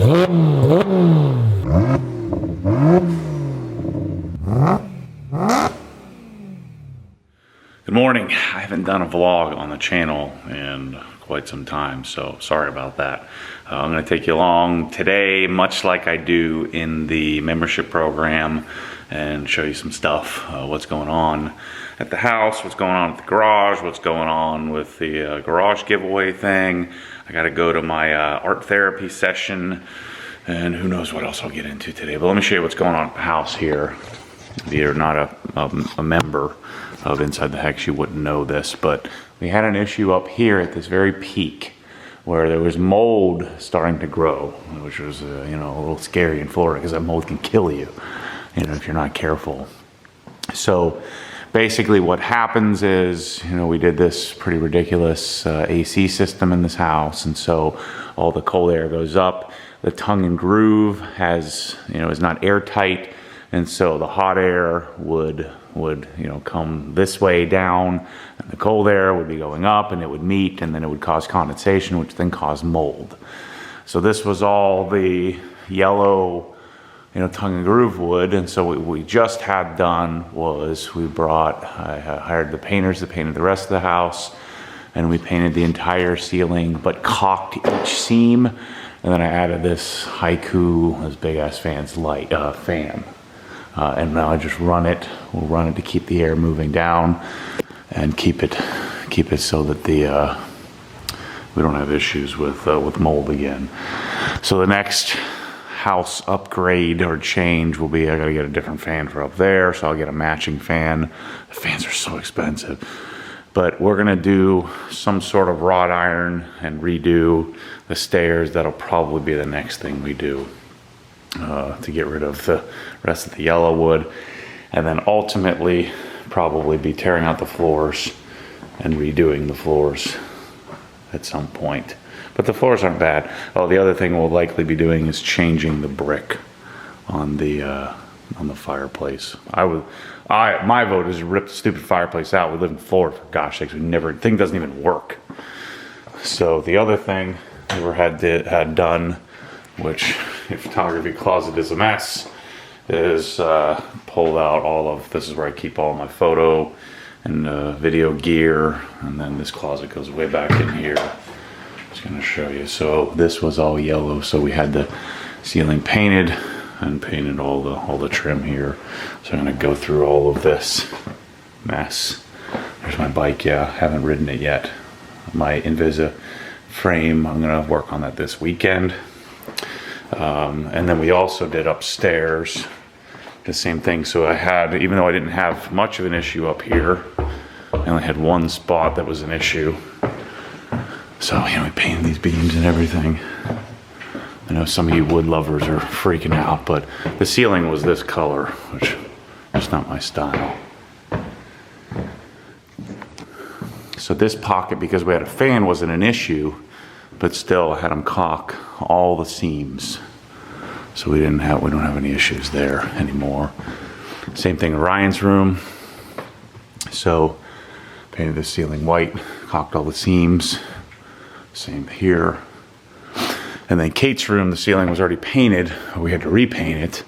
Good morning. I haven't done a vlog on the channel in quite some time, so sorry about that. I'm going to take you along today, much like I do in the membership program, and show you some stuff, what's going on at the house, what's going on at the garage, what's going on with the garage giveaway thing. I got to go to my art therapy session, and who knows what else I'll get into today. But let me show you what's going on at the house here. If you're not a member of Inside the Hex, you wouldn't know this, but we had an issue up here at this very peak where there was mold starting to grow, which was you know, a little scary in Florida because that mold can kill you, you know, if you're not careful. So basically what happens is, you know, we did this pretty ridiculous AC system in this house, and so all the cold air goes up. The tongue and groove has, you know, is not airtight, and so the hot air would you know, come this way down, and the cold air would be going up, and it would meet, and then it would cause condensation, which then caused mold. So this was all the yellow, you know, tongue and groove wood, and so what we just had done was I hired the painters that painted the rest of the house, and we painted the entire ceiling, but caulked each seam, and then I added this Haiku, this big ass fan. And now I just run it. We'll run it to keep the air moving down and keep it so that we don't have issues with mold again. So the next house upgrade or change will be, I gotta get a different fan for up there, so I'll get a matching fan. The fans are so expensive. But we're gonna do some sort of wrought iron and redo the stairs. That'll probably be the next thing we do. To get rid of the rest of the yellow wood, and then ultimately probably be tearing out the floors and redoing the floors at some point. But the floors aren't bad. Oh, the other thing we'll likely be doing is changing the brick on the fireplace. My vote is to rip the stupid fireplace out. We live in Florida, for gosh sakes. The thing doesn't even work. So the other thing we had done, which your photography closet is a mess, is pulled out all of, this is where I keep all my photo and video gear, and then this closet goes way back in here. I'm just gonna show you. So this was all yellow, so we had the ceiling painted and painted all the trim here. So I'm gonna go through all of this mess. There's my bike, yeah, haven't ridden it yet. My Invisa frame, I'm gonna work on that this weekend. And then we also did upstairs the same thing. So I had, even though I didn't have much of an issue up here, I only had one spot that was an issue. So, you know, we painted these beams and everything. I know some of you wood lovers are freaking out, but the ceiling was this color, which is not my style. So this pocket, because we had a fan, wasn't an issue, but still I had them caulk all the seams. So we don't have any issues there anymore. Same thing in Ryan's room. So painted the ceiling white, caulked all the seams. Same here. And then Kate's room, the ceiling was already painted. We had to repaint it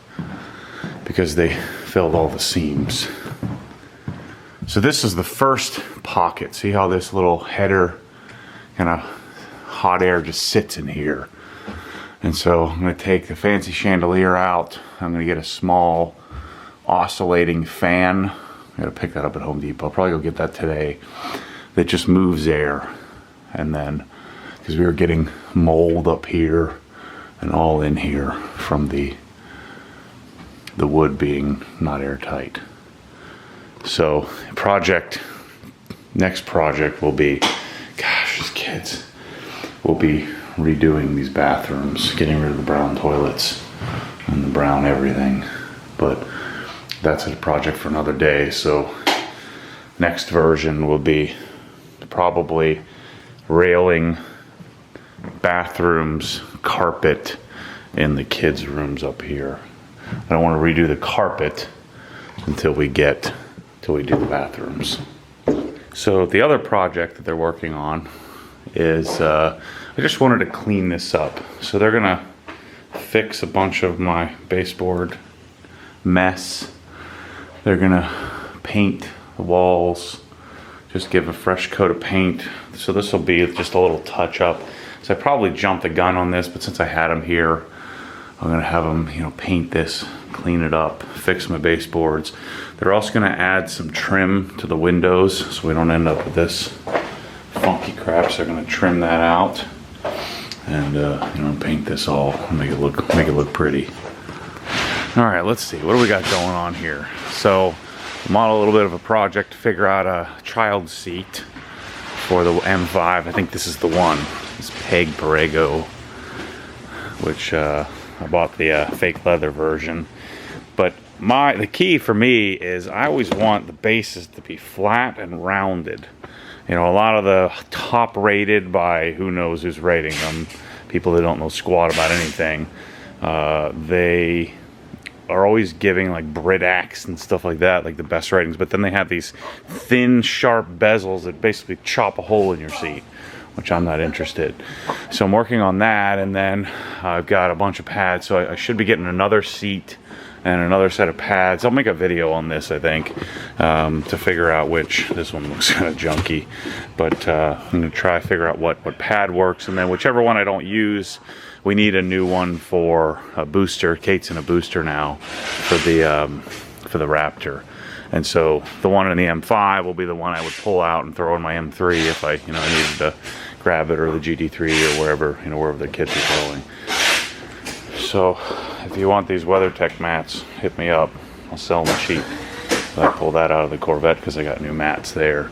because they filled all the seams. So this is the first pocket. See how this little header kind of hot air just sits in here. And so I'm going to take the fancy chandelier out. I'm going to get a small oscillating fan. I got to pick that up at Home Depot. I'll probably go get that today. That just moves air. And then, because we were getting mold up here and all in here from the wood being not airtight. So next project will be, gosh, these kids, will be redoing these bathrooms, getting rid of the brown toilets and the brown everything. But that's a project for another day. So next version will be probably railing, bathrooms, carpet in the kids' rooms up here. I don't want to redo the carpet until we do the bathrooms. So the other project that they're working on is I just wanted to clean this up. So they're gonna fix a bunch of my baseboard mess. They're gonna paint the walls, just give a fresh coat of paint. So this will be just a little touch up. So I probably jumped the gun on this, but since I had them here, I'm gonna have them, you know, paint this, clean it up, fix my baseboards. They're also gonna add some trim to the windows so we don't end up with this funky crap. So they're gonna trim that out and you know, paint this all and make it look pretty. All right, let's see, what do we got going on here? So I'm on a little bit of a project to figure out a child seat for the M5. I think this is the one. This Peg Borrego, which I bought the fake leather version. But the key for me is I always want the bases to be flat and rounded. You know, a lot of the top rated by who knows who's rating them, people that don't know squat about anything, they are always giving like Britax and stuff like that, like the best ratings, but then they have these thin, sharp bezels that basically chop a hole in your seat, which I'm not interested. So I'm working on that, and then I've got a bunch of pads, so I should be getting another seat and another set of pads. I'll make a video on this, I think, to figure out which. This one looks kind of junky, but I'm gonna try to figure out what pad works, and then whichever one I don't use, we need a new one for a booster. Kate's in a booster now for the Raptor, and so the one in the M5 will be the one I would pull out and throw in my M3 if I, you know, I needed to grab it, or the GT3 or wherever, you know, wherever the kids are going. So if you want these WeatherTech mats, hit me up. I'll sell them cheap. I pulled that out of the Corvette because I got new mats there.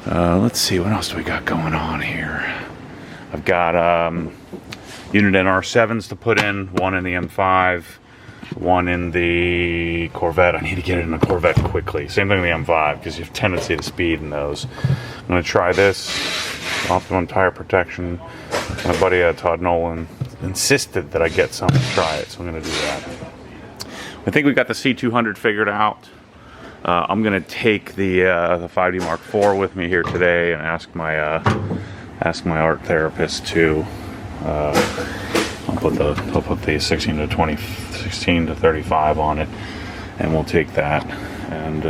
Let's see, what else do we got going on here? I've got unit NR7s to put in, one in the M5, one in the Corvette. I need to get it in the Corvette quickly. Same thing in the M5 because you have tendency to speed in those. I'm going to try this. Optimum tire protection. My buddy Todd Nolan insisted that I get some and try it, so I'm going to do that. I think we got the C200 figured out. I'm going to take the 5D Mark IV with me here today and ask my art therapist to I'll put the 16 to 35 on it, and we'll take that and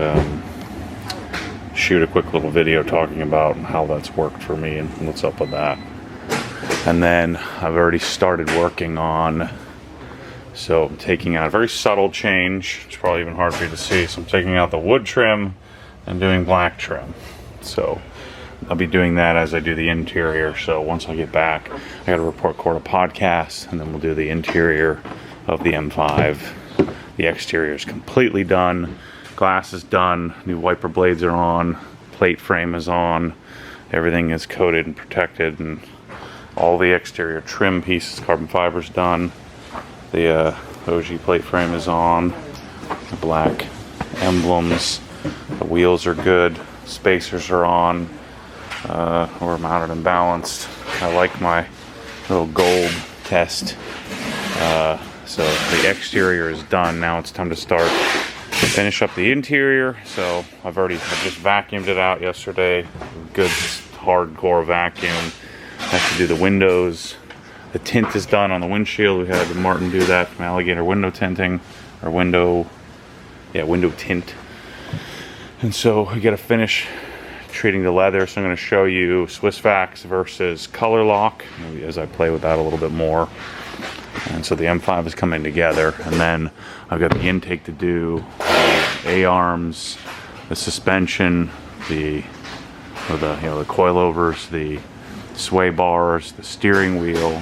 shoot a quick little video talking about how that's worked for me and what's up with that. And then I've already started working on, so I'm taking out a very subtle change. It's probably even hard for you to see. So I'm taking out the wood trim and doing black trim. So I'll be doing that as I do the interior. So once I get back, I got to record a podcast, and then we'll do the interior of the M5. The exterior is completely done. Glass is done. New wiper blades are on. Plate frame is on. Everything is coated and protected, and all the exterior trim pieces, carbon fiber's done. The OG plate frame is on. The black emblems. The wheels are good. Spacers are on. We're mounted and balanced. I like my little gold test. So the exterior is done. Now it's time to start finish up the interior. So I just vacuumed it out yesterday. Good hardcore vacuum. I have to do the windows. The tint is done on the windshield. We had Martin do that from Alligator Window Tinting, or window tint. And so we got to finish treating the leather. So I'm going to show you Swiss Vax versus Color Lock as I play with that a little bit more. And so the M5 is coming together, and then I've got the intake to do, the A-arms, the suspension, the coilovers, the sway bars, the steering wheel.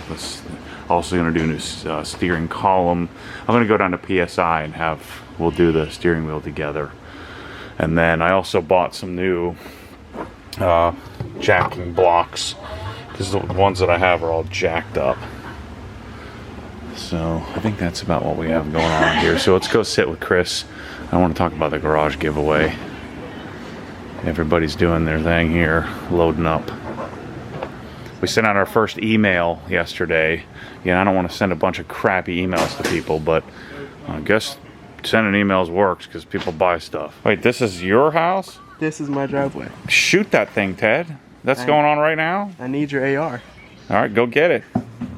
Also going to do a new steering column. I'm going to go down to PSI and we'll do the steering wheel together. And then I also bought some new jacking blocks, because the ones that I have are all jacked up. So I think that's about what we have going on here. So let's go sit with Chris. I want to talk about the garage giveaway. Everybody's doing their thing here, loading up. We sent out our first email yesterday. Yeah, I don't want to send a bunch of crappy emails to people, but I guess sending emails works because people buy stuff. Wait, this is your house? This is my driveway. Shoot that thing, Ted. That's going on right now? I need your AR. All right, go get it.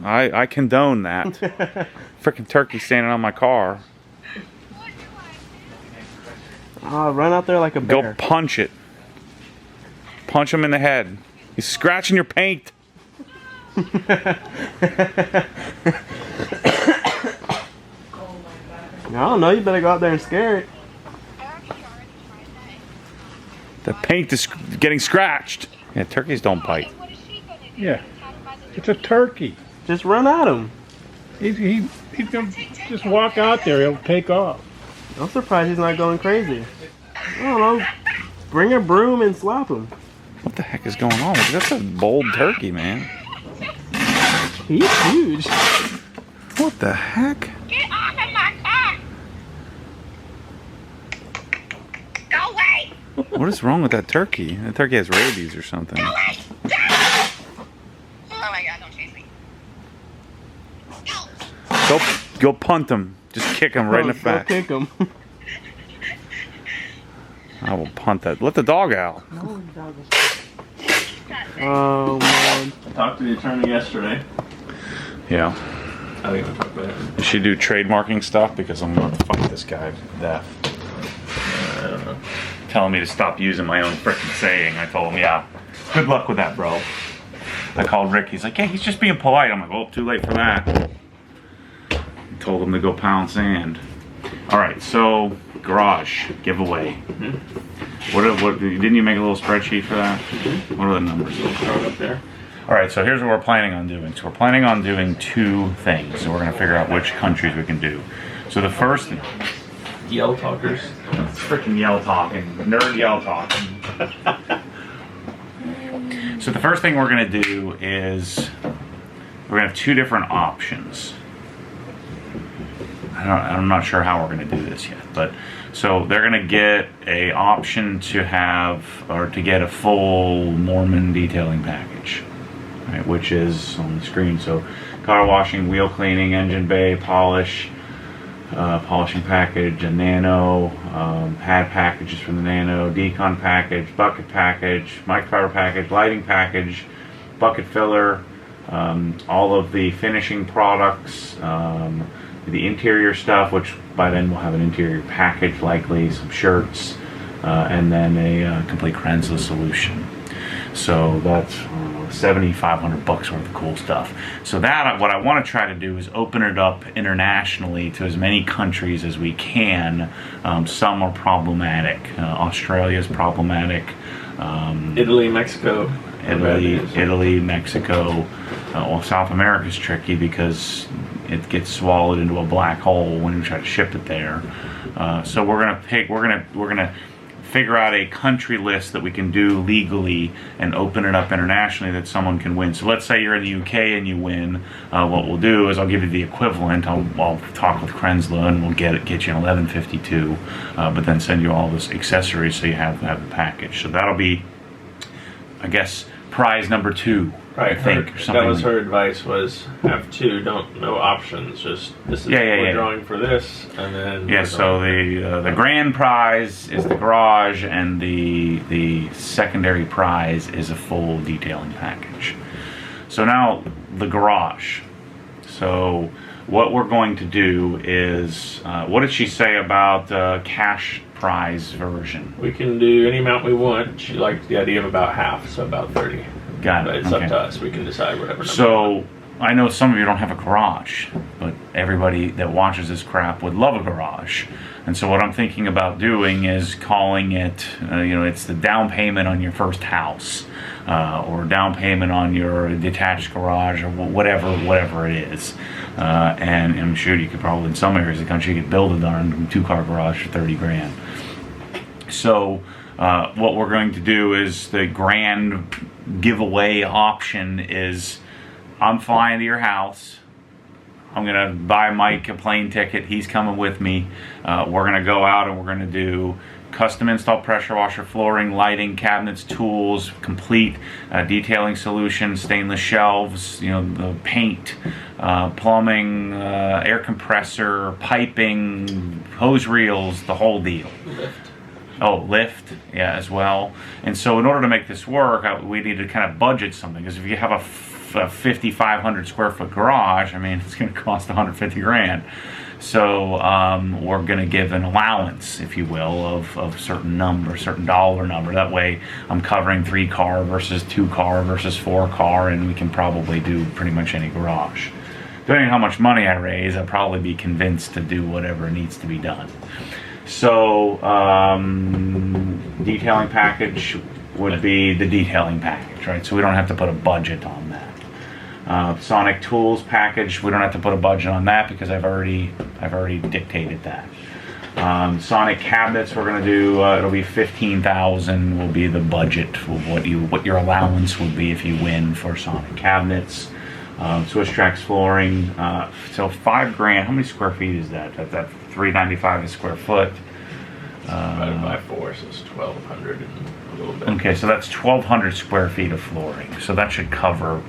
I condone that. Freaking turkey standing on my car. Run out there like a bear. Go punch it. Punch him in the head. He's scratching your paint. I don't know. You better go out there and scare it. The paint is getting scratched. Yeah, turkeys don't bite. Yeah, it's a turkey. Just run at him. He's gonna just walk out there. He'll take off. I'm surprised he's not going crazy. I don't know. Bring a broom and slap him. What the heck is going on? That's a bold turkey, man. He's huge. What the heck? Get off of my car! Go away! What is wrong with that turkey? That turkey has rabies or something. Go away! Oh my god, don't chase me. Go! Go punt him. Just kick him right in the Go face. kick him. I will punt that. Let the dog out. Oh man. I talked to the attorney yesterday. Yeah. I think we'll talk about it. You should do trademarking stuff because I'm going to fight this guy to death. I don't know. Telling me to stop using my own frickin' saying. I told him, yeah, good luck with that, bro. I called Rick. He's like, yeah, he's just being polite. I'm like, well, too late for that. Told him to go pound sand. All right, so garage giveaway. What didn't you make a little spreadsheet for that? What are the numbers? Throw it up there. All right, so here's what we're planning on doing. So we're planning on doing two things. So we're going to figure out which countries we can do. So the first, Yell talkers. freaking yell talking, nerd yell talking. So the first thing we're going to do is we're going to have two different options. I'm not sure how we're going to do this yet, but so they're going to get a option to have or to get a full Mormon detailing package, right, which is on the screen. So car washing, wheel cleaning, engine bay polish, polishing package, a nano, pad packages from the nano, decon package, bucket package, microfiber package, lighting package, bucket filler, all of the finishing products, the interior stuff, which by then we'll have an interior package, likely some shirts, and then a complete Krenza solution. So that's $7,500 worth of cool stuff. So that what I want to try to do is open it up internationally to as many countries as we can. Some are problematic. Australia's problematic. Italy, Mexico. Italy, Mexico. Well, South America's tricky because it gets swallowed into a black hole when you try to ship it there. So we're gonna figure out a country list that we can do legally and open it up internationally that someone can win. So let's say you're in the UK and you win. What we'll do is I'll give you the equivalent. I'll talk with Krensla and we'll get you an 1152, but then send you all this accessories so you have the package. So that'll be, I guess, prize number 2. Right, I think that was her advice, was have two, no options, just this is we're drawing for this, and then so the grand prize is the garage, and the secondary prize is a full detailing package. So now the garage. So what we're going to do is, what did she say about cash prize version? we can do any amount we want. She liked the idea of about half, so about 30. Got it. But it's up to us. We can decide whatever number. So I know some of you don't have a garage, but everybody that watches this crap would love a garage. And so what I'm thinking about doing is calling it, it's the down payment on your first house, or down payment on your detached garage, or whatever it is. And I'm sure you could probably, in some areas of the country, you could build a darn 2-car garage for 30 grand. So what we're going to do is the grand giveaway option is I'm flying to your house. I'm going to buy Mike a plane ticket. He's coming with me. We're going to go out and we're going to do custom install pressure washer, flooring, lighting, cabinets, tools, complete detailing solution, stainless shelves, the paint, plumbing, air compressor, piping, hose reels, the whole deal. Lift, yeah, as well. And so in order to make this work, we need to kind of budget something, because if you have a a 5,500 square foot garage, I mean, it's going to cost 150 grand. So we're going to give an allowance, if you will, of certain number, certain dollar number. That way I'm covering 3 car versus 2 car versus 4 car, and we can probably do pretty much any garage. Depending on how much money I raise, I'll probably be convinced to do whatever needs to be done. So detailing package would be the detailing package, right? So we don't have to put a budget on that. Sonic tools package, we don't have to put a budget on that because I've already dictated that. Sonic cabinets, we're going to do, it'll be 15,000 will be the budget for what your allowance would be if you win for Sonic cabinets. Swiss Tracks flooring, so $5 grand. How many square feet is that? That's $395 a square foot. Divided by 4, so it's 1,200 and a little bit. Okay, so that's 1,200 square feet of flooring. So that should cover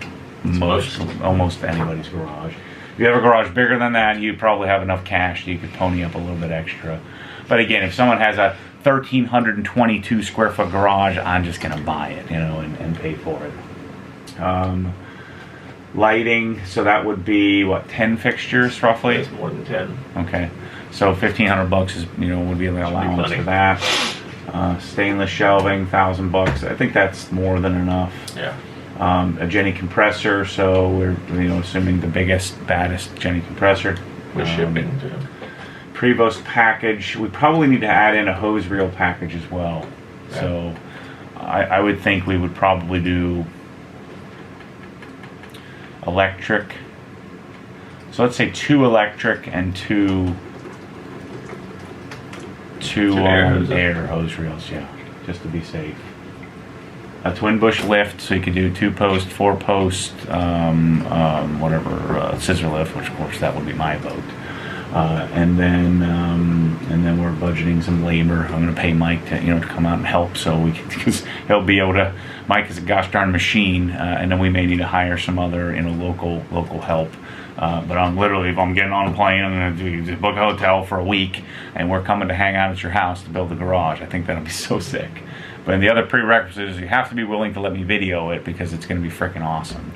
almost anybody's garage. If you have a garage bigger than that, you probably have enough cash you could pony up a little bit extra. But again, if someone has a 1,322 square foot garage, I'm just going to buy it, and pay for it. Lighting, so that would be what, 10 fixtures roughly? It's more than 10. Okay, so $1,500 is would be the allowance for that. Stainless shelving, $1,000. I think that's more than enough. Yeah. A Jenny compressor, so we're assuming the biggest, baddest Jenny compressor. With shipping too. Prevost package. We probably need to add in a hose reel package as well. Yeah. So I would think we would probably do electric. So let's say 2 electric and 2 air hose reels, yeah, just to be safe. A twin bush lift, so you could do 2-post, 4-post, whatever, scissor lift, which of course that would be my vote. And then we're budgeting some labor. I'm going to pay Mike to come out and help, so we can, because he'll be able to. Mike is a gosh darn machine, and then we may need to hire some other local help. But I'm literally, if I'm getting on a plane, I'm going to book a hotel for a week, and we're coming to hang out at your house to build a garage. I think that'll be so sick. But the other prerequisite is you have to be willing to let me video it because it's going to be freaking awesome.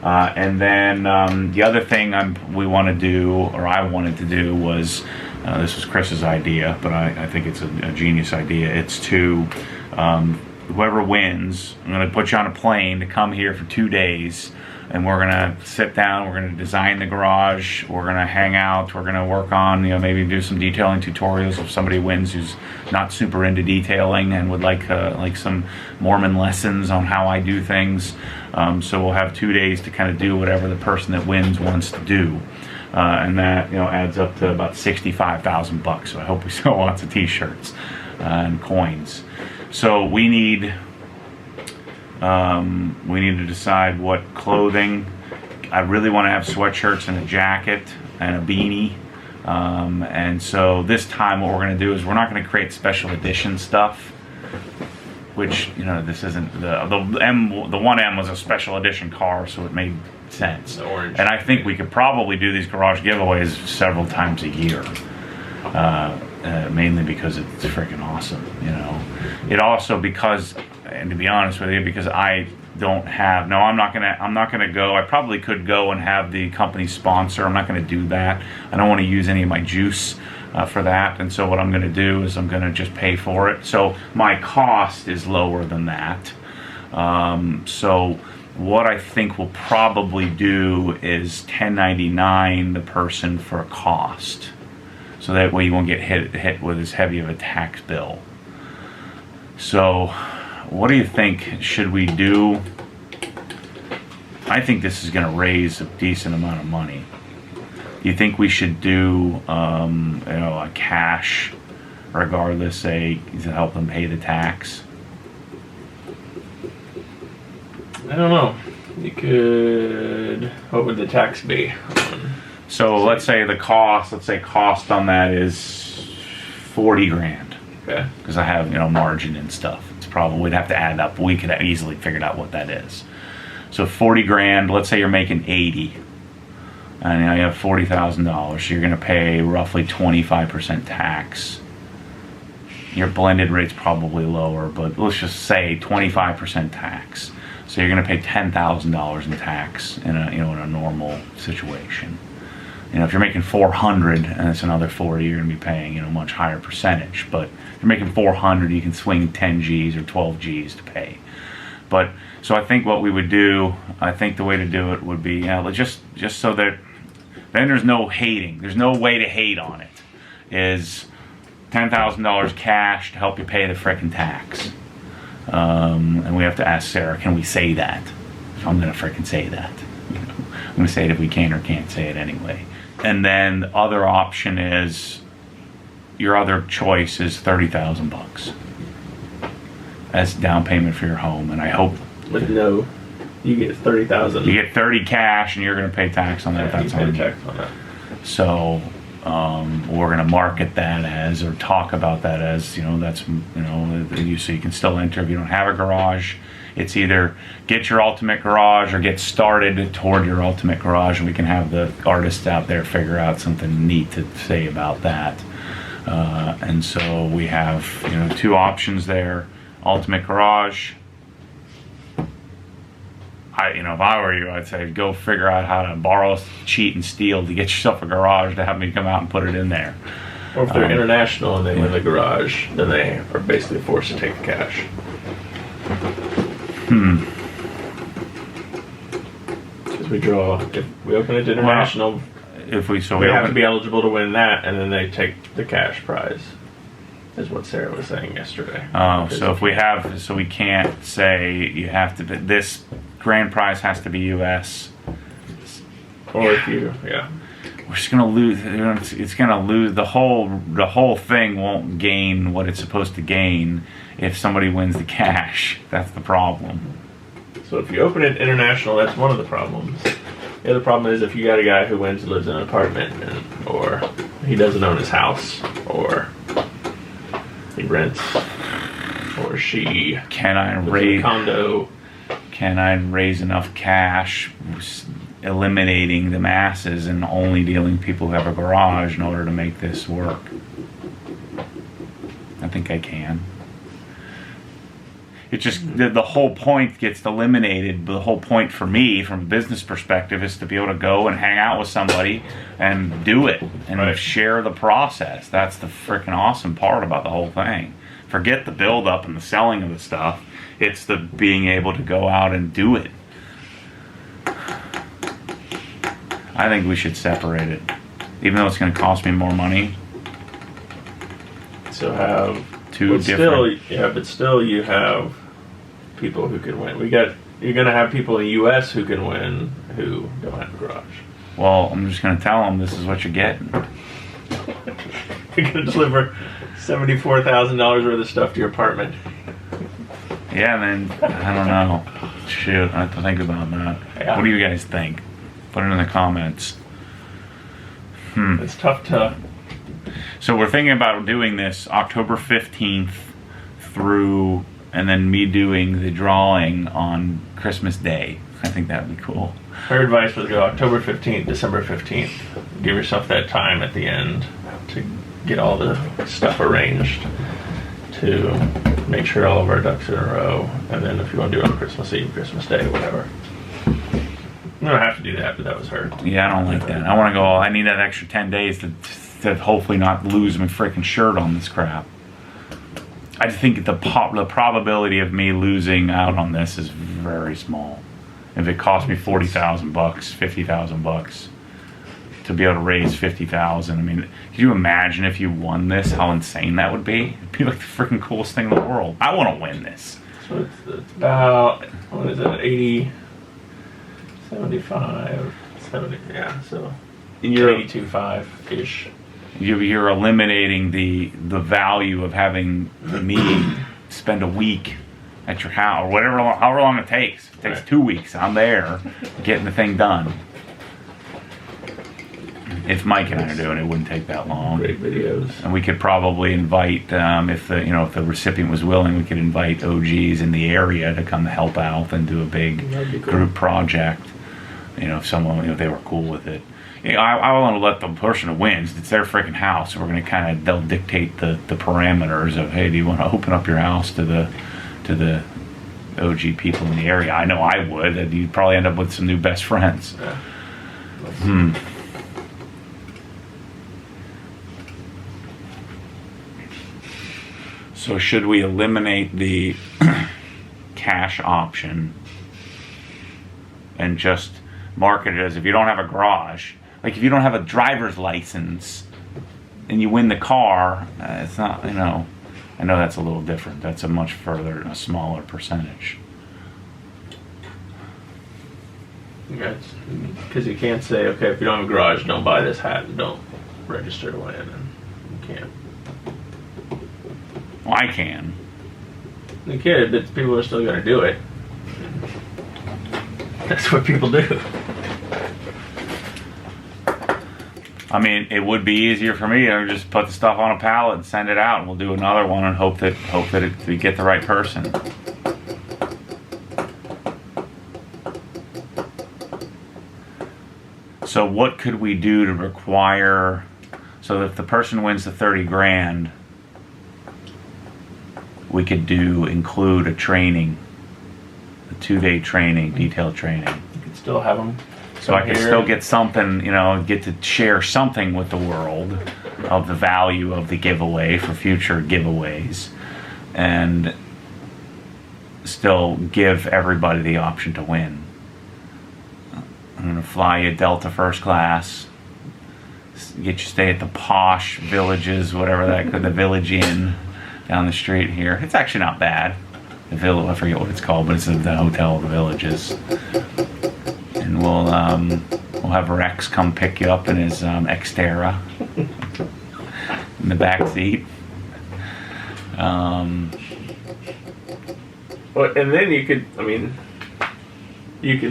And then the other thing we want to do, or I wanted to do, was this was Chris's idea, but I think it's a genius idea. It's to whoever wins, I'm going to put you on a plane to come here for 2 days, and we're going to sit down, we're going to design the garage, we're going to hang out, we're going to work on, maybe do some detailing tutorials if somebody wins who's not super into detailing and would like some Mormon lessons on how I do things. So we'll have 2 days to kind of do whatever the person that wins wants to do. And that adds up to about $65,000. So I hope we sell lots of t-shirts and coins. So we need to decide what clothing. I really want to have sweatshirts and a jacket and a beanie. And so this time what we're going to do is we're not going to create special edition stuff, which this isn't the 1M was a special edition car, so it made sense. The orange. And I think we could probably do these garage giveaways several times a year. Mainly because it's freaking awesome, It also because, and to be honest with you, because I don't have. No, I'm not gonna go. I probably could go and have the company sponsor. I'm not gonna do that. I don't want to use any of my juice for that. And so what I'm gonna do is I'm gonna just pay for it. So my cost is lower than that. So what I think we'll probably do is 1099 the person for a cost. So that way you won't get hit with as heavy of a tax bill. So what do you think should we do? I think this is going to raise a decent amount of money. Do you think we should do a cash regardless, say, to help them pay the tax? I don't know. You could. What would the tax be? So let's say cost on that is 40 grand. Okay. Because I have, margin and stuff. It's probably, we'd have to add it up. We could easily figure out what that is. So 40 grand, let's say you're making 80. And now you have $40,000. So you're going to pay roughly 25% tax. Your blended rate's probably lower, but let's just say 25% tax. So you're going to pay $10,000 in tax in a in a normal situation. If you're making 400 and it's another 40, you're going to be paying a much higher percentage. But if you're making 400, you can swing 10 G's or 12 G's to pay. But so I think what we would do, I think the way to do it would be just so that then there's no hating. There's no way to hate on it. Is $10,000 cash to help you pay the frickin' tax. And we have to ask Sarah, can we say that? I'm going to frickin' say that. I'm going to say it if we can or can't say it anyway. And then the other option is, your other choice is $30,000 as down payment for your home. And I hope... But no, you get 30,000. You get 30 cash and you're going to pay tax on that. Yeah, that's you pay on tax on that. So we're going to market that as, or talk about that as, that's, so you can still enter if you don't have a garage. It's either get your ultimate garage or get started toward your ultimate garage, and we can have the artists out there figure out something neat to say about that. And so we have, two options there. Ultimate garage. If I were you, I'd say go figure out how to borrow, cheat, and steal to get yourself a garage to have me come out and put it in there. Or if they're international and they win the garage, then they are basically forced to take the cash. Because we draw, if we open it to international, if we have to be eligible to win that, and then they take the cash prize. Is what Sarah was saying yesterday. Oh, so if we have, so we can't say you have to. This grand prize has to be U.S. Or if you, we're just gonna lose. It's gonna lose the whole thing. Won't gain what it's supposed to gain if somebody wins the cash. That's the problem. So if you open it international, that's one of the problems. The other problem is if you got a guy who wins and lives in an apartment, or he doesn't own his house, or he rents, or she can I lives in raise a condo. Can I raise enough cash, eliminating the masses and only dealing with people who have a garage in order to make this work? I think I can. It just, the whole point gets eliminated. The whole point for me, from a business perspective, is to be able to go and hang out with somebody and do it and share the process. That's the freaking awesome part about the whole thing. Forget the build up and the selling of the stuff. It's the being able to go out and do it. I think we should separate it, even though it's going to cost me more money. So have two different. But still, you have people who can win. You're going to have people in the U.S. who can win who don't have a garage. Well, I'm just going to tell them this is what you're getting. You're going to deliver $74,000 worth of stuff to your apartment. Yeah, then I don't know. Shoot, I have to think about that. Yeah. What do you guys think? Put it in the comments. It's tough to. So we're thinking about doing this October 15th through, and then me doing the drawing on Christmas Day. I think that would be cool. Her advice was go October 15th, December 15th. Give yourself that time at the end to get all the stuff arranged, to make sure all of our ducks are in a row, and then if you want to do it on Christmas Eve, Christmas Day, whatever. You don't have to do that, but that was her. Yeah, I don't like that. I want to go, I need that extra 10 days to hopefully not lose my freaking shirt on this crap. I think the probability of me losing out on this is very small. If it cost me $40,000, $50,000 to be able to raise $50,000, I mean, can you imagine if you won this? How insane that would be! It'd be like the freaking coolest thing in the world. I want to win this. So it's about, what is it, 80, 75, 70, yeah, so 82.5-ish. You're eliminating the value of having me spend a week at your house, or whatever, however long it takes. If it takes 2 weeks, I'm there getting the thing done. If Mike and I are doing it, it wouldn't take that long. Great videos. And we could probably invite, if the recipient was willing, we could invite OGs in the area to come help out and do a big group project. If someone, if they were cool with it. I want to let the person who wins, it's their freaking house, so we're going to they'll dictate the parameters of, hey, do you want to open up your house to the OG people in the area. I know I would. And you'd probably end up with some new best friends. Yeah. So should we eliminate the cash option and just market it as if you don't have a garage, like if you don't have a driver's license and you win the car, it's not, I know that's a little different. That's a smaller percentage. Yeah, because you can't say, okay, if you don't have a garage, don't buy this hat and don't register to win. And you can't. Well, I can. You could, but people are still going to do it. That's what people do. I mean, it would be easier for me to just put the stuff on a pallet and send it out, and we'll do another one and hope that we get the right person. So what could we do to require, so if the person wins the 30 grand, we could include a training, a 2-day training, detailed training. You could still have them. So I can still get something, get to share something with the world of the value of the giveaway for future giveaways, and still give everybody the option to win. I'm going to fly you Delta first class, get you stay at the posh villages, the Village Inn down the street here. It's actually not bad. The village, I forget what it's called, but it's the Hotel of the Villages. And we'll have Rex come pick you up in his Xterra in the back seat. Well, and then you could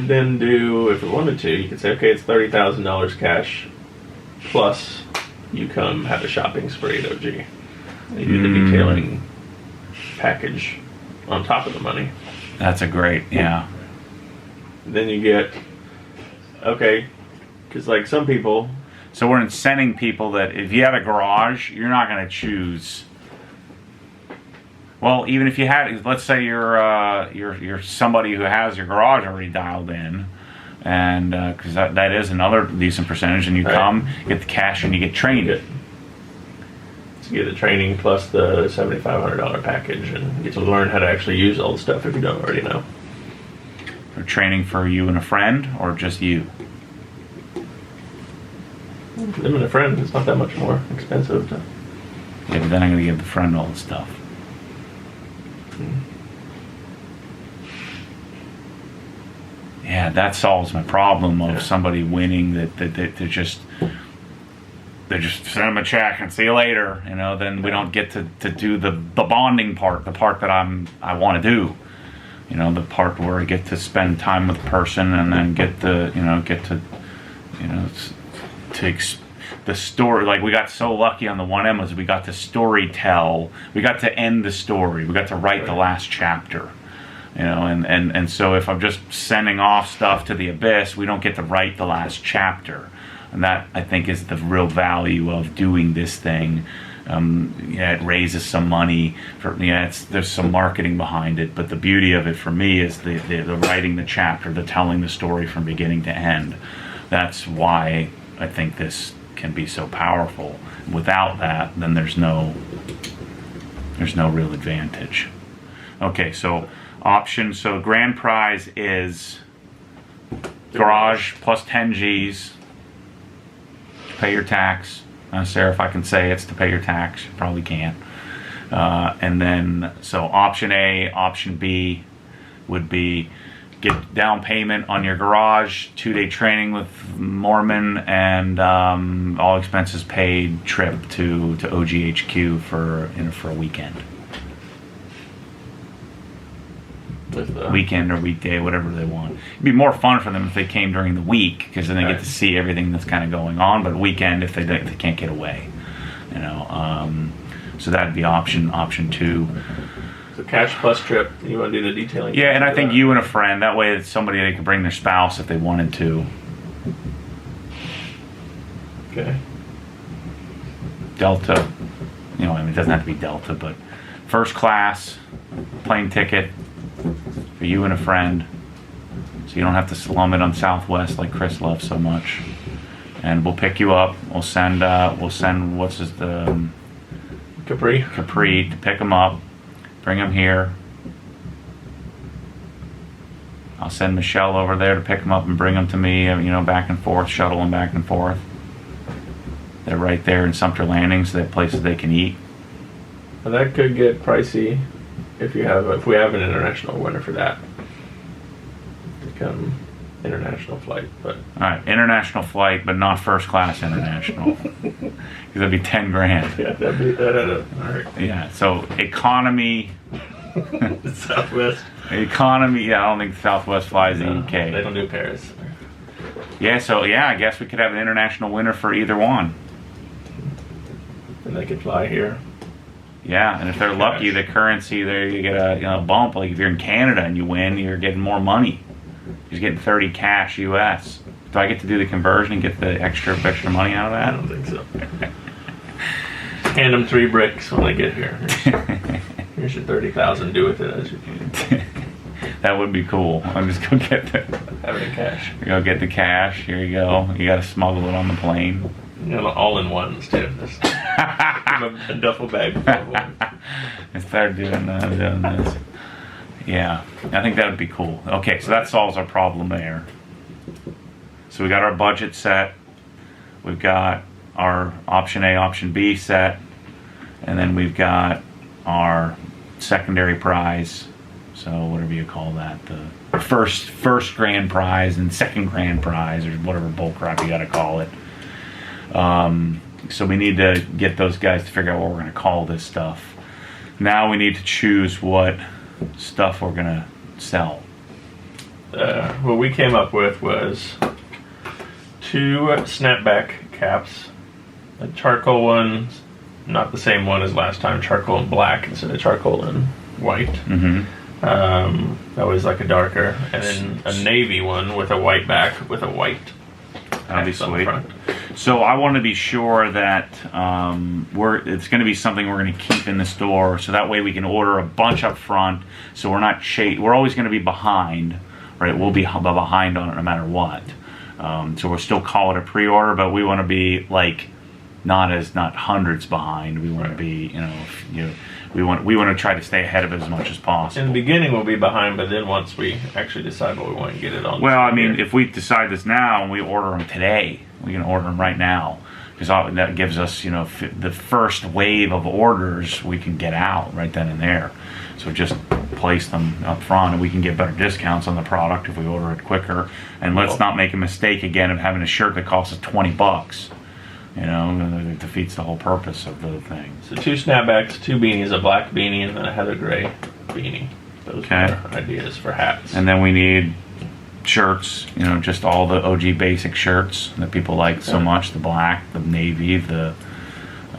then do, if you wanted to, you could say, okay, it's $30,000 cash, plus you come have a shopping spree at OG. You do the detailing package on top of the money. That's a great, yeah. Then you get, okay, because like some people. So we're incenting people that if you have a garage, you're not going to choose. Well, even if you had, let's say you're somebody who has your garage already dialed in, and because that is another decent percentage, and you come, get the cash, and you get trained. So you get the training plus the $7,500 package, and you get to learn how to actually use all the stuff if you don't already know. For training for you and a friend, or just you? Them and a friend, it's not that much more expensive. Yeah, but then I'm going to give the friend all the stuff. Yeah, that solves my problem of somebody winning that they're just send them a check and see you later. Then we don't get to do the bonding part, the part that I want to do. The part where I get to spend time with the person and then get to the story. Like, we got so lucky on the 1M was we got to story tell. We got to end the story. We got to write the last chapter. And so if I'm just sending off stuff to the abyss, we don't get to write the last chapter. And that, I think, is the real value of doing this thing. It raises some money. There's some marketing behind it. But the beauty of it for me is the writing the chapter, the telling the story from beginning to end. That's why I think this can be so powerful. Without that, then there's no real advantage. Okay, so options. So grand prize is garage plus 10 G's. Pay your tax. Sarah, if I can say it's to pay your tax, you probably can't. And then, so option A, option B would be get down payment on your garage, 2-day training with Mormon, and all expenses paid trip to OGHQ for a weekend. Weekend or weekday, whatever they want. It'd be more fun for them if they came during the week, because then they get to see everything that's kind of going on. But weekend, if they can't get away, so that'd be option 2. So cash plus trip. You want to do the detailing? Yeah, and I think you and a friend. That way, it's somebody they could bring their spouse if they wanted to. Okay. Delta, it doesn't have to be Delta, but first class, plane ticket for you and a friend, so you don't have to slum it on Southwest like Chris loves so much. And we'll pick you up. We'll send what's his Capri. Capri to pick him up, bring him here. I'll send Michelle over there to pick him up and bring him to me, back and forth, shuttle them back and forth. They're right there in Sumter Landing, so they have places they can eat. Well, that could get pricey if we have an international winner for that. Become international flight, but All right, international flight, but not first class international, because that'd be $10,000. yeah, that'd hurt. Yeah, so economy. Southwest. Economy, yeah, I don't think Southwest flies the No, UK. They don't do Paris. Yeah, so I guess we could have an international winner for either one. And they could fly here. Yeah, and if they're lucky, the currency there, you get a bump. Like if you're in Canada and you win, you're getting more money. You're getting 30 cash US. Do I get to do the conversion and get the extra money out of I that? don't think so. Hand them 3 bricks when they get here. Here's your 30,000. Do with it as you can. That would be cool. I'm just gonna get Have it in cash. the cash. Here you go. You got to smuggle it on the plane. All in ones too. Just give 'em a duffel bag. And start doing this. Yeah, I think that would be cool. Okay, so that solves our problem there. So we got our budget set. We've got our option A, option B set, and then we've got our secondary prize. So whatever you call that, the first grand prize and second grand prize, or whatever bullcrap you got to call it. So we need to get those guys to figure out what we're going to call this stuff. Now we need to choose what stuff we're going to sell. What we came up with was 2 snapback caps. A charcoal one, not the same one as last time, charcoal and black instead of charcoal and white. Mm-hmm. Always like a darker. And then a navy one with a white back with a white. That'll be X on the sweet. front. So I want to be sure that it's going to be something we're going to keep in the store, so that way we can order a bunch up front. So we're not we're always going to be behind, right? We'll be behind on it no matter what. So we'll still call it a pre-order, but we want to be like not hundreds behind. We want to be, we want to try to stay ahead of it as much as possible. In the beginning, we'll be behind, but then once we actually decide what we want and get it on. Well, I mean, if we decide this now and we order them today, we can order them right now, because that gives us, the first wave of orders we can get out right then and there. So just place them up front, and we can get better discounts on the product if we order it quicker. And let's not make a mistake again of having a shirt that costs us $20. It defeats the whole purpose of the thing. So 2 snapbacks, 2 beanies, a black beanie, and then a heather gray beanie. Those are our ideas for hats. And then we need shirts, just all the OG basic shirts that people like so much, the black, the navy, the...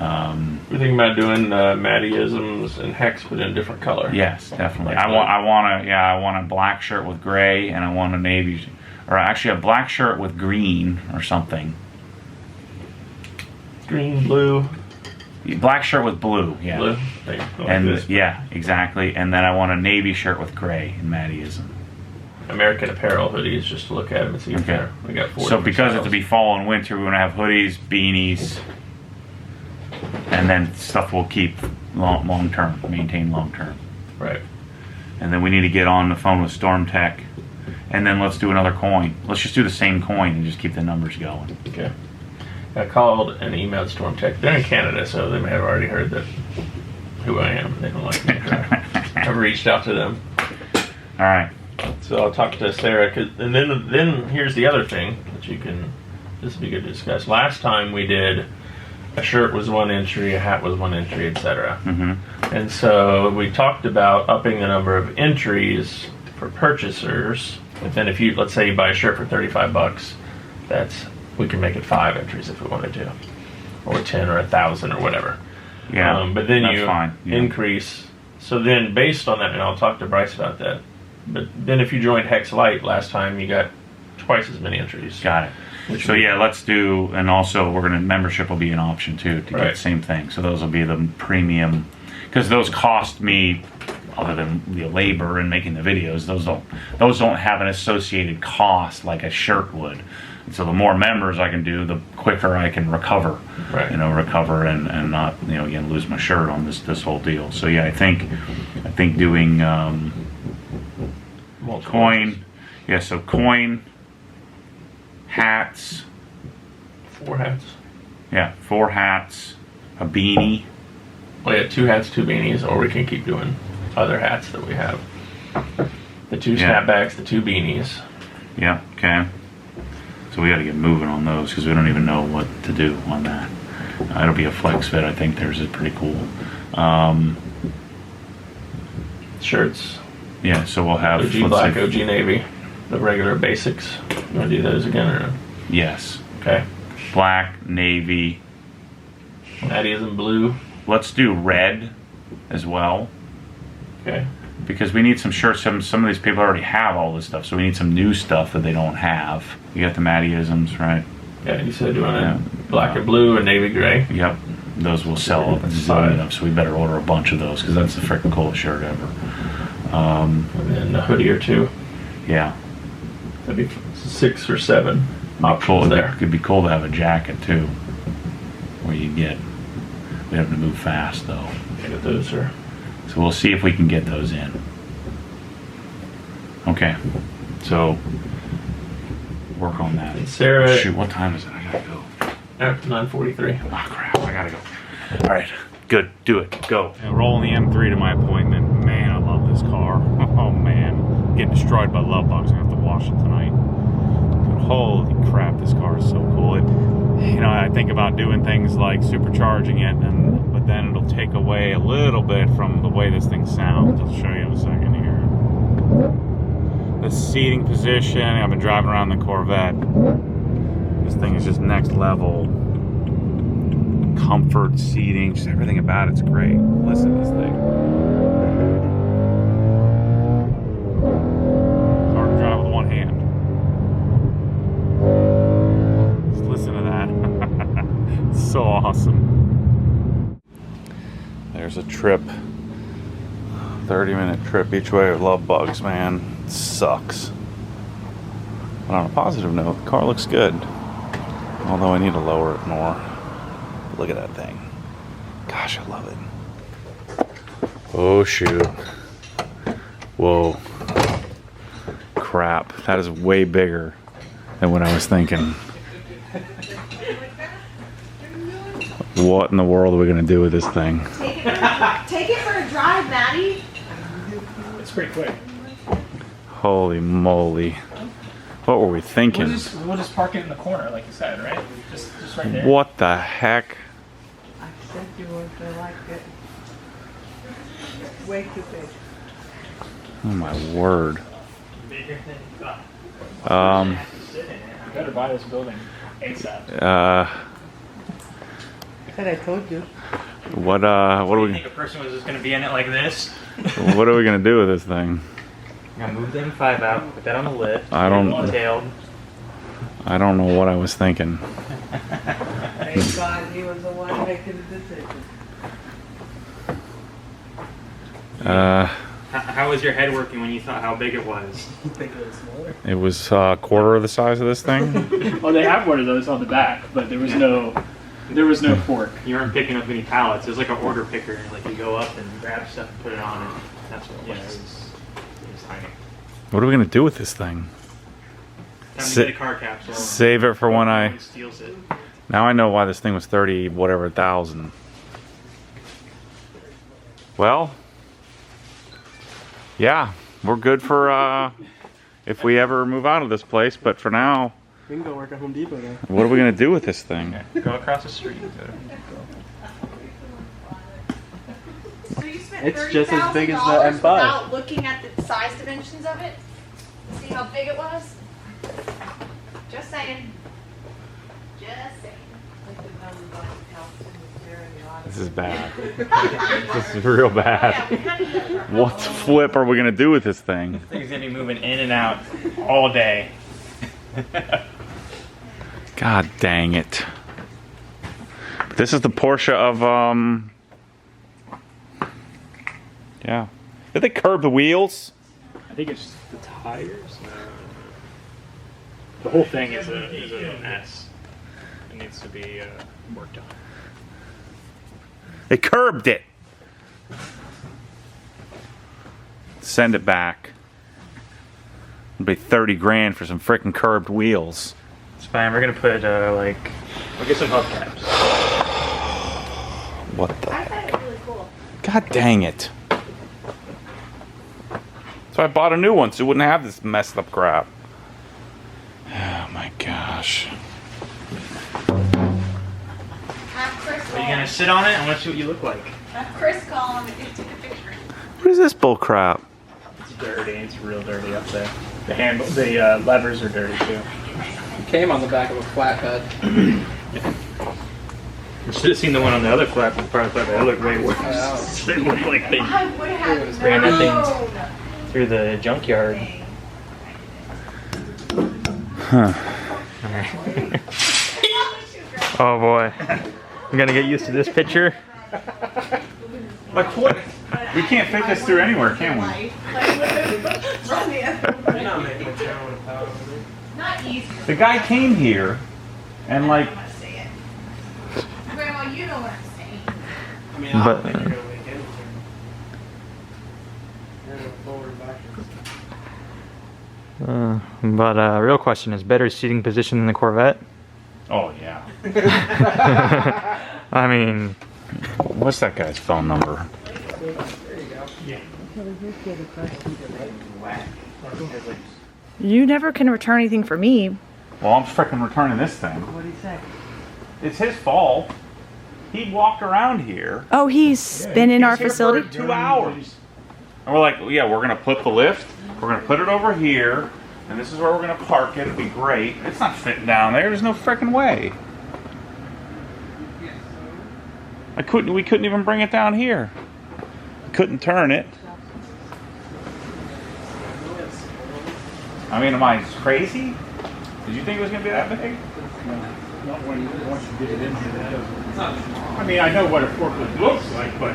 We're thinking about doing Maddie-isms and Hex, but in a different color. Yes, definitely. Like I want a black shirt with gray, and I want a navy, or actually a black shirt with green or something. Green, blue. Black shirt with blue, yeah. Blue. Like And this. yeah, exactly. And then I want a navy shirt with gray in Maddieism. American Apparel hoodies, just to look at them and see if they're. We got 4. So because styles. it's to be fall and winter, we want to have hoodies, beanies, and then stuff we'll keep long term, maintain long term. Right. And then we need to get on the phone with Storm Tech, and then let's do another coin. Let's just do the same coin and just keep the numbers going. Okay. I called and emailed Storm Tech. They're in Canada, so they may have already heard who I am. They don't like me. I've reached out to them. All right. So I'll talk to Sarah. And then here's the other thing that this would be good to discuss. Last time we did a shirt was 1 entry, a hat was 1 entry, etc. Mm-hmm. And so we talked about upping the number of entries for purchasers. And then if let's say you buy a shirt for $35, we can make it 5 entries if we wanted to, or 10 or 1,000 or whatever. Yeah, but then that's you fine. Yeah. increase. So then, based on that, and I'll talk to Bryce about that. But then, if you joined Hex Light last time, you got twice as many entries. Got it. So yeah, let's do, and also membership will be an option too to get the same thing. So those will be the premium, because those cost me other than the labor and making the videos, those don't have an associated cost like a shirt would. And so the more members I can do, the quicker I can recover. Right. Recover and not, again, lose my shirt on this whole deal. So yeah, I think doing coin, yeah. So coin, hats. 4 hats. Yeah, 4 hats, a beanie. Well, yeah, 2 hats, 2 beanies, or we can keep doing other hats that we have. The 2 snapbacks, the 2 beanies. Yeah, okay. So we got to get moving on those because we don't even know what to do on that. It'll be a flex fit. I think theirs is pretty cool. Shirts. Yeah, so we'll have OG black, OG navy, the regular basics. You want to do those again or no? Yes. Okay. Black, navy. That is in blue. Let's do red as well. Okay. Because we need some shirts. Some of these people already have all this stuff, so we need some new stuff that they don't have. You got the Mattyisms, right? Yeah, you said doing it black and blue and navy gray. Yep. Those will sell up and zillion up, so we better order a bunch of those because that's the freaking coolest shirt ever. And then a hoodie or 2. Yeah. That'd be 6 or 7 options there. It could be cool to have a jacket too, where we have to move fast though. Okay, those are. So we'll see if we can get those in. Okay, so work on that. And Sarah. Shoot, what time is it? I gotta go. 9:43. Oh crap, I gotta go. All right, good, do it, go. And rolling the M3 to my appointment. Man, I love this car. Oh man, getting destroyed by love bugs. I have to wash it tonight. But holy crap, this car is so cool. I think about doing things like supercharging it, but then it'll take away a little bit from the way this thing sounds. I'll show you in a second here. The seating position, I've been driving around the Corvette. This thing is just next level. Comfort, seating, just everything about it's great. Listen to this thing. It's hard to drive with one hand. Just listen to that. It's so awesome. There's a trip. 30-minute trip each way with love bugs, man. It sucks. But on a positive note, the car looks good. Although I need to lower it more. Look at that thing. Gosh, I love it. Oh, shoot. Whoa. Crap. That is way bigger than what I was thinking. What in the world are we going to do with this thing? Take it for a drive, Maddie. It's pretty quick. Holy moly. What were we thinking? We'll just park it in the corner, like you said, right? Just right there. What the heck? I said you weren't gonna like it. Way too big. Oh my word. Bigger than you thought. You better buy this building ASAP. Said I told you. What are You we think a person was just going to be in it like this? what are we gonna do with this thing? I'm going to move the M5 out, put that on the lift. I don't- Detailed. I don't know what I was thinking. Thank God he was the one making the decision. How was your head working when you thought how big it was? You think it was smaller? It was a quarter of the size of this thing. Oh, they have one of those on the back, but there was no fork. You weren't picking up any pallets. It was like an order picker, and like you go up and grab stuff and put it on, and that's what it was. It was tiny. What are we gonna do with this thing? Time Sa- to get a car capsule. Save it for when I. Steals it. Now I know why this thing was 30 whatever thousand. Well, yeah, we're good for if we ever move out of this place. But for now, We can go work at Home Depot then. what are we gonna do with this thing? Go across the street. So you spent It's just as big as the $30,000 M5. without looking at the size dimensions of it? To see how big it was? Just saying. Just saying. This is bad. This is real bad. Yeah, we kind of did. What flip are we gonna do with this thing? Thing's gonna be moving in and out all day. God dang it. This is the Porsche of yeah. Did they curb the wheels? I think it's the tires. The whole thing is a mess. It needs to be worked on. They curbed it. Send it back. It'll be 30 grand for some frickin' curbed wheels. It's fine. We're gonna put we'll get some hubcaps. What the I heck? thought it was really cool. God dang it. So I bought a new one so it wouldn't have this messed up crap. Oh my gosh. Have Chris Are call. you gonna sit on it and let's see what you look like? Have Chris call him and take a picture. What is this bull crap? It's dirty. It's real dirty up there. The levers are dirty too. Came on the back of a flatbed. You should have seen the one on the other flat. It looked way worse. It looked like they I would have ran that thing known. through the junkyard. Oh boy. I'm gonna get used to this picture. Like what? We can't fit this through anywhere, can we? Not easy. The guy came here and like, I'm gonna say it. Grandma, you know what I'm saying. I mean, But- think you're gonna make anything. You're gonna forward back. Real question is better seating position than the Corvette? oh yeah. I mean, What's that guy's phone number? You never can return anything for me. Well, I'm frickin' returning this thing. What'd he say? It's his fault. He walked around here. Oh, he's been in our He's here facility? for 2 hours. And we're like, yeah, we're gonna put the lift, we're gonna put it over here, and this is where we're gonna park it. It'll be great. It's not fitting down there. There's no frickin' way. We couldn't even bring it down here. Couldn't turn it. I mean, am I crazy? Did you think it was gonna be that big? Not when once you get it in here. I mean, I know what a forklift looks like, but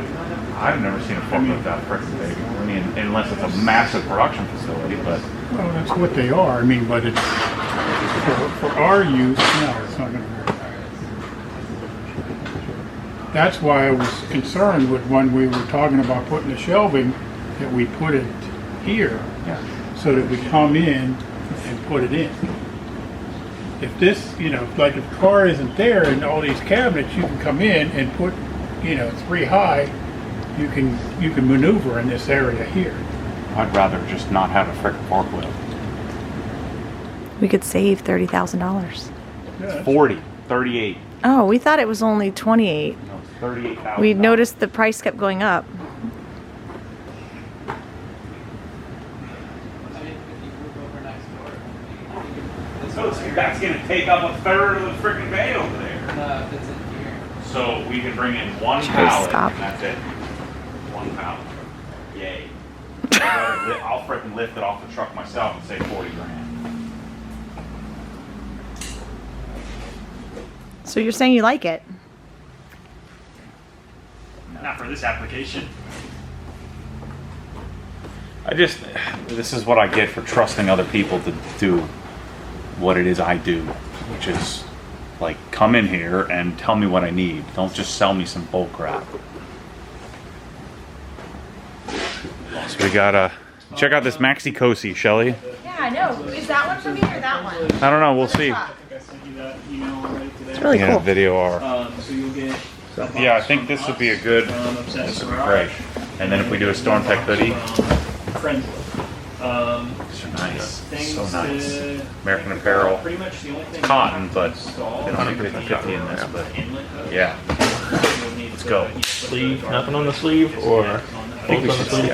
I've never seen a forklift that frickin' big. I mean, unless it's a massive production facility, but well, that's what they are. I mean, but it's for our use. No, it's not going to work. That's why I was concerned with when we were talking about putting the shelving, that we put it here, so that we come in and put it in. If this, like if the car isn't there and all these cabinets, you can come in and put, 3 high, you can maneuver in this area here. I'd rather just not have a frickin' forklift. We could save $30,000. 40, 38. Oh, we thought it was only 28. No, it's 38,000. We noticed the price kept going up. So that's gonna take up a third of the frickin' bay over there. If it's in here. So we can bring in one Should pallet stop. and that's it. One pallet. Yay. I'll frickin' lift it off the truck myself and say 40 grand. So you're saying you like it? not for this application. This is what I get for trusting other people to do what it is I do, which is like come in here and tell me what I need. Don't just sell me some bull crap. So we gotta check out this Maxi Cosi, Shelly. Yeah, I know. Is that one for me or that one? I don't know, we'll see. I sent you that email already today. It's really cool. Video R. So you'll get. Yeah, I think this would be a good. This would be great. And then if we do a Storm Tech hoodie, Friends. these are nice. Things So nice. to- American Apparel. Pretty much the only thing. Cotton, but install they don't have is the 50 in there, but inlet hose. yeah. You'll need Let's to go. put the Sleeve, nothing on the sleeve, or I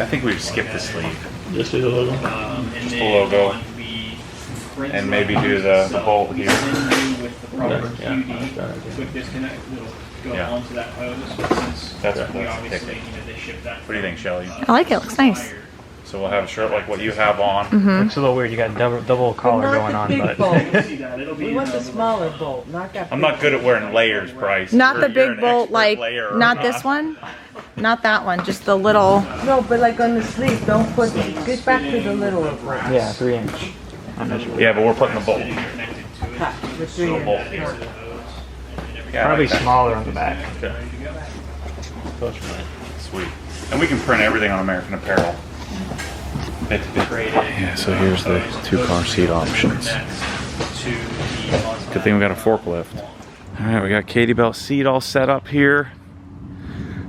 think we should skip the sleeve. just do the logo? and the then logo. once we print And it maybe out, do the bolt we here. send you with the proper Okay, yeah, QD, that's done, okay. quick disconnect that'll go Yeah. onto that hose. Since That's we the obviously, ticket. they ship that. What do you think, Shelly? I like it. It looks nice. So we'll have a shirt like what you have on. Looks a little weird. You got double collar going on, but See that? It'll be We want the smaller bolt, not that. I'm not good at wearing layers, Bryce. Not You're the big an bolt, expert like, layer. not this one? not that one, just the little. No, but like on the sleeve, don't put, get back to the little one. Yeah, 3 inch. Yeah, but we're putting the bolt. The 3 inch. Probably smaller on the back. Sweet. And we can print everything on American Apparel. Yeah, so here's the 2-car seat options. Good thing we got a forklift. Alright, we got Katie Bell seat all set up here.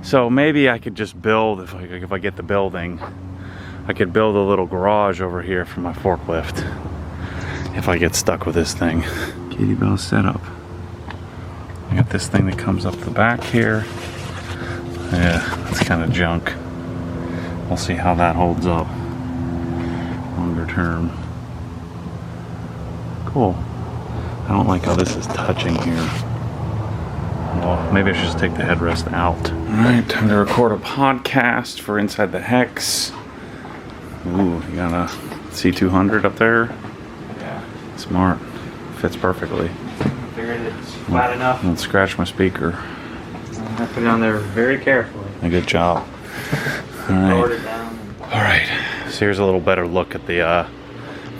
So maybe I could just build, if I get the building, I could build a little garage over here for my forklift. If I get stuck with this thing. Katie Bell setup. I got this thing that comes up the back here. Yeah, that's kind of junk. We'll see how that holds up longer term. Cool. I don't like how this is touching here. Well, maybe I should just take the headrest out. Alright, time to record a podcast for Inside the Hex. Ooh, you got a C200 up there? Yeah. Smart. Fits perfectly. Figured it's flat enough. Don't scratch my speaker. I put it on there very carefully. A good job. Lowered Alright. it down. Alright, so here's a little better look at the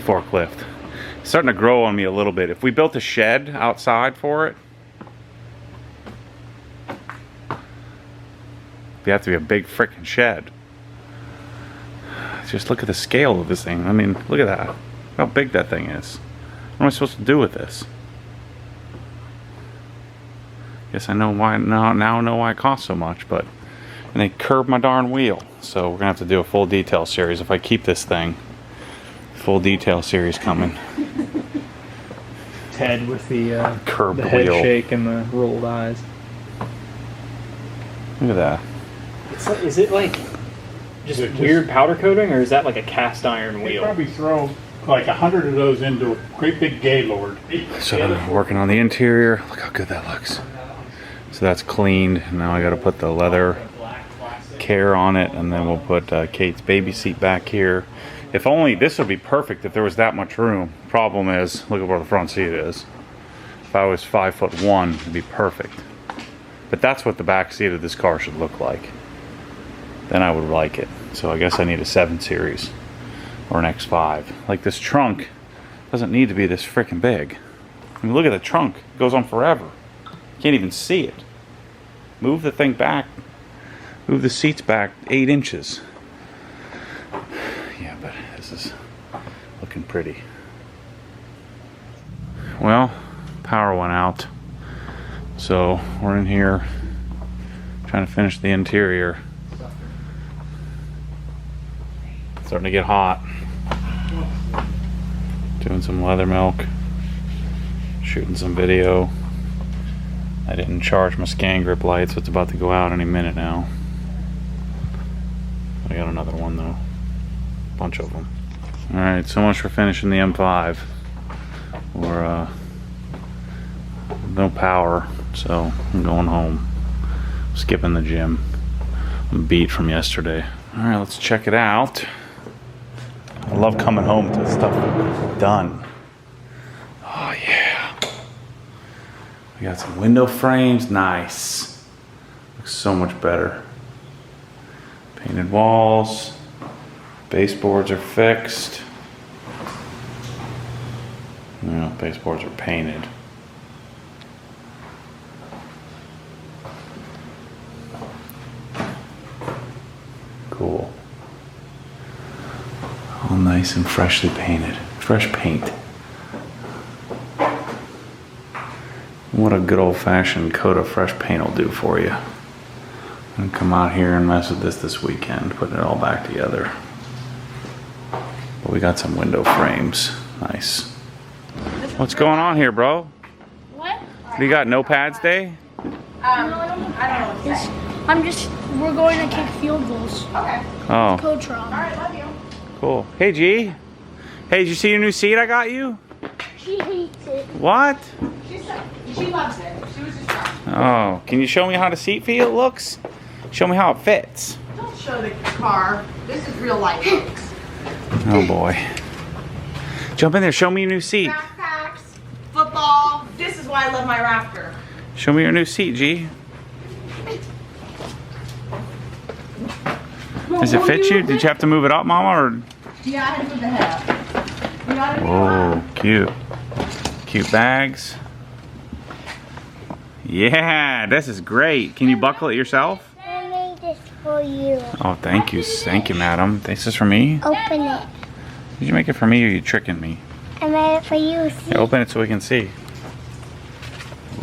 forklift. It's starting to grow on me a little bit. If we built a shed outside for it, it'd have to be a big freaking shed. Just look at the scale of this thing. I mean, look at that. How big that thing is. What am I supposed to do with this? Guess I know why now know why it costs so much, but and they curb my darn wheel. So we're gonna have to do a full detail series if I keep this thing. Full detail series coming. Ted with the Curved head wheel. shake and the rolled eyes. Look at that. Is it like just weird powder coating, or is that like a cast iron They wheel? probably throw like 100 of those into a great big Gaylord. So I'm working on the interior. Look how good that looks. So that's cleaned. Now I got to put the leather care on it, and then we'll put Kate's baby seat back here. If only this would be perfect if there was that much room. Problem is, look at where the front seat is. If I was 5'1", it'd be perfect. But that's what the back seat of this car should look like. Then I would like it. So I guess I need a 7 Series or an X5. Like this trunk doesn't need to be this freaking big. I mean, look at the trunk. It goes on forever. You can't even see it. Move the thing back. Move the seats back 8 inches. Yeah, but this is looking pretty. Well, power went out. So we're in here trying to finish the interior. Starting to get hot. Doing some leather milk. Shooting some video. I didn't charge my scan grip light, so it's about to go out any minute now. I got another one though. Bunch of them. Alright, so much for finishing the M5. We're no power, so I'm going home. Skipping the gym. I'm beat from yesterday. Alright, let's check it out. I love coming home to stuff done. Oh yeah. We got some window frames, nice. Looks so much better. Painted walls. Baseboards are fixed. No, baseboards are painted. Cool. All nice and freshly painted. Fresh paint. What a good old-fashioned coat of fresh paint will do for you. I'm gonna come out here and mess with this weekend, putting it all back together. But we got some window frames. Nice. What's going on here, bro? What? You got no pads day? I don't know what to say. We're going to kick field goals. Okay. Oh, Coach Ron. Alright, love you. cool. Hey, G. Hey, did you see your new seat I got you? She hates it. What? She loves it. She was just trying. Oh, can you show me how the seat feel looks? Show me how it fits. Don't show the car. This is real life, folks. Oh boy. Jump in there, show me your new seat. Backpacks, football. This is why I love my Raptor. Show me your new seat, G. Does it fit you? Did you have to move it up, Mama? Or? Yeah, I had to put the head up. You got it? Oh, cute. Cute bags. Yeah, this is great. Can you buckle it yourself? I made this for you. Oh, thank you. Thank you, madam. This is for me? Open it. Did you make it for me or are you tricking me? I made it for you. See? Yeah, open it so we can see.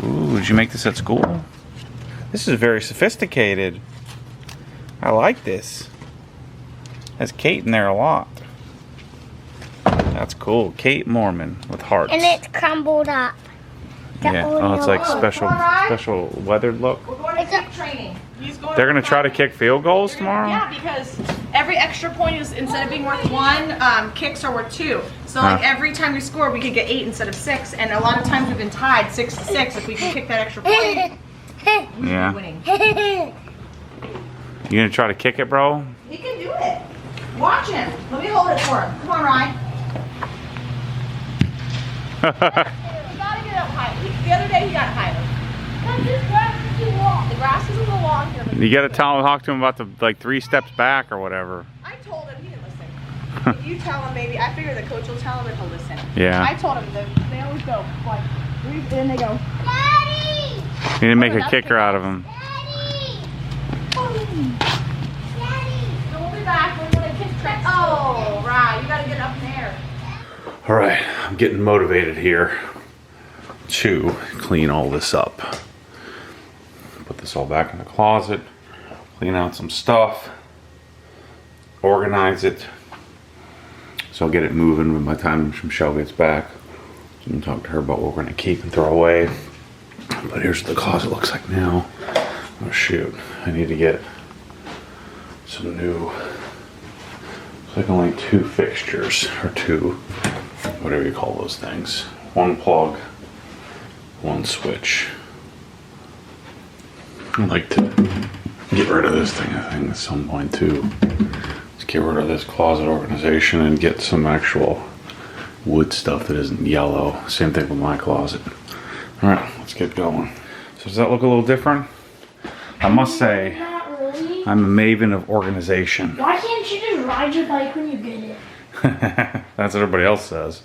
Ooh, did you make this at school? This is very sophisticated. I like this. Has Kate in there a lot. That's cool. Kate Mormon with hearts. And it's crumbled up. Yeah. Oh, it's like special weathered look. We're going to kick training. They're gonna try to kick field goals tomorrow? Yeah, because every extra point is, instead of being worth 1, kicks are worth 2. So like every time we score, we could get 8 instead of 6. And a lot of times we've been tied 6-6. If we can kick that extra point, we'd Yeah. be winning. You gonna try to kick it, bro? He can do it. Watch him. Let me hold it for him. Come on, Ryan. You gotta get up high. The other day he got higher. The grass is a little long here. But You gotta talk to him about the like 3 steps back or whatever. I told him, he didn't listen. If you tell him, maybe, I figure the coach will tell him and he'll listen. Yeah. I told him that they always go, like, then they go, Daddy! You didn't make a kicker out of him. Daddy! so we'll be back. We're gonna kick tricks. Oh, right. You gotta get up there. All right, I'm getting motivated here to clean all this up. Put this all back in the closet, clean out some stuff, organize it. So I'll get it moving by the time Michelle gets back. So I'm gonna talk to her about what we're gonna keep and throw away. But here's what the closet looks like now. Oh shoot, I need to get some new, it's like only 2 fixtures, or 2, whatever you call those things. 1 plug, 1 switch. I'd like to get rid of this thing, I think, at some point too. Let's get rid of this closet organization and get some actual wood stuff that isn't yellow. Same thing with my closet. All right, let's get going. So does that look a little different? I must say, Not really. I'm a maven of organization. Why can't you just ride your bike when you get it? That's what everybody else says.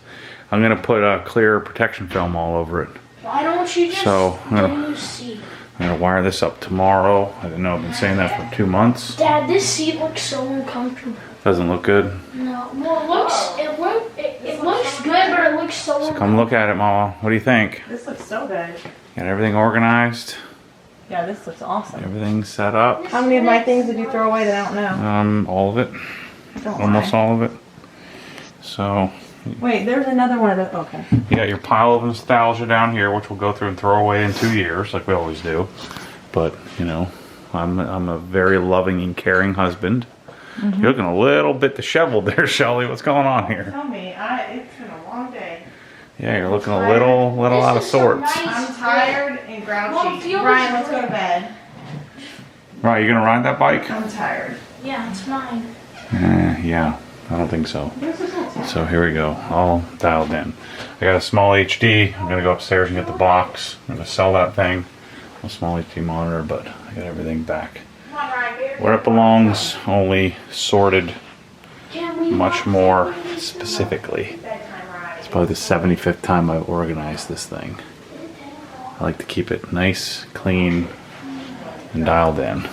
I'm gonna put a clear protection film all over it. Why don't you just So, get a new seat? I'm gonna wire this up tomorrow. I didn't know, I've been saying that for 2 months. Dad, this seat looks so uncomfortable. Doesn't look good. No, well, it looks good, but it looks so uncomfortable. Come look at it, Mama. What do you think? This looks so good. Got everything organized? Yeah, this looks awesome. Everything set up? How many of my things did you throw away that I don't know? All of it. Don't Almost lie. all of it. So, Wait, there's another one of those. Okay. you got your pile of nostalgia down here, which we'll go through and throw away in 2 years, like we always do. But, you know, I'm a very loving and caring husband. You're looking a little bit disheveled there, Shelly. What's going on here? Tell me, it's been a long day. Yeah, you're looking a little out of This is so sorts. nice. I'm tired and Well, grouchy. feel Ryan, this let's go to bed. Right, you gonna ride that bike? I'm tired. Yeah, it's mine. Yeah, I don't think so. So here we go, all dialed in. I got a small HD. I'm gonna go upstairs and get the box. I'm gonna sell that thing, a small HD monitor, but I got everything back Come on, Ryan. Get your where it belongs, only sorted Can we much more specifically. bedtime, Ryan. It's probably the 75th time I've organized this thing. I like to keep it nice, clean, and dialed in.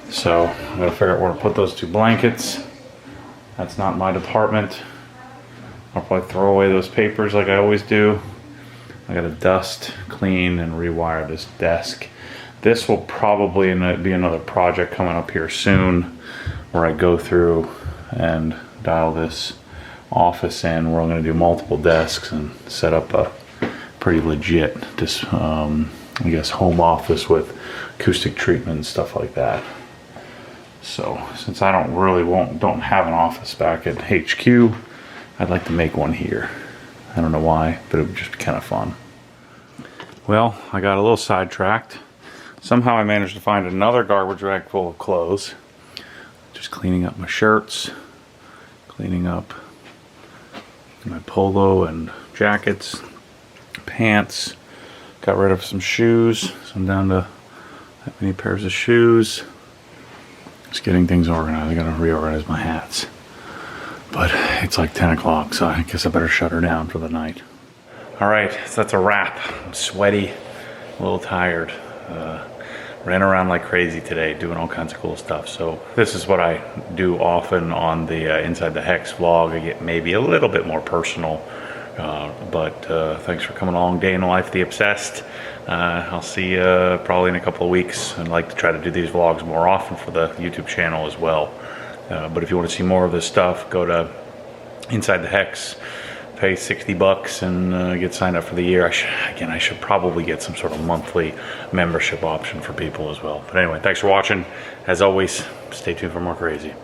So I'm gonna figure out where to put those 2 blankets. That's not my department. I'll probably throw away those papers like I always do. I gotta dust, clean, and rewire this desk. This will probably be another project coming up here soon where I go through and dial this office in where I'm gonna do multiple desks and set up a pretty legit, I guess, home office with acoustic treatment and stuff like that. So since I don't have an office back at HQ, I'd like to make one here. I don't know why, but it would just be kind of fun. Well, I got a little sidetracked. Somehow I managed to find another garbage bag full of clothes. Just cleaning up my shirts, cleaning up my polo and jackets, pants. Got rid of some shoes, so I'm down to that many pairs of shoes. Just getting things organized. I gotta reorganize my hats. But it's like 10 o'clock, so I guess I better shut her down for the night. All right, so that's a wrap. I'm sweaty, a little tired. Ran around like crazy today, doing all kinds of cool stuff. So this is what I do often on the Inside the Hex vlog. I get maybe a little bit more personal, but thanks for coming along. Day in the life of the obsessed. I'll see you probably in a couple of weeks. I'd like to try to do these vlogs more often for the YouTube channel as well. But if you want to see more of this stuff, go to Inside the Hex, pay 60 bucks and get signed up for the year. I should probably get some sort of monthly membership option for people as well. But anyway, thanks for watching. As always, stay tuned for more crazy.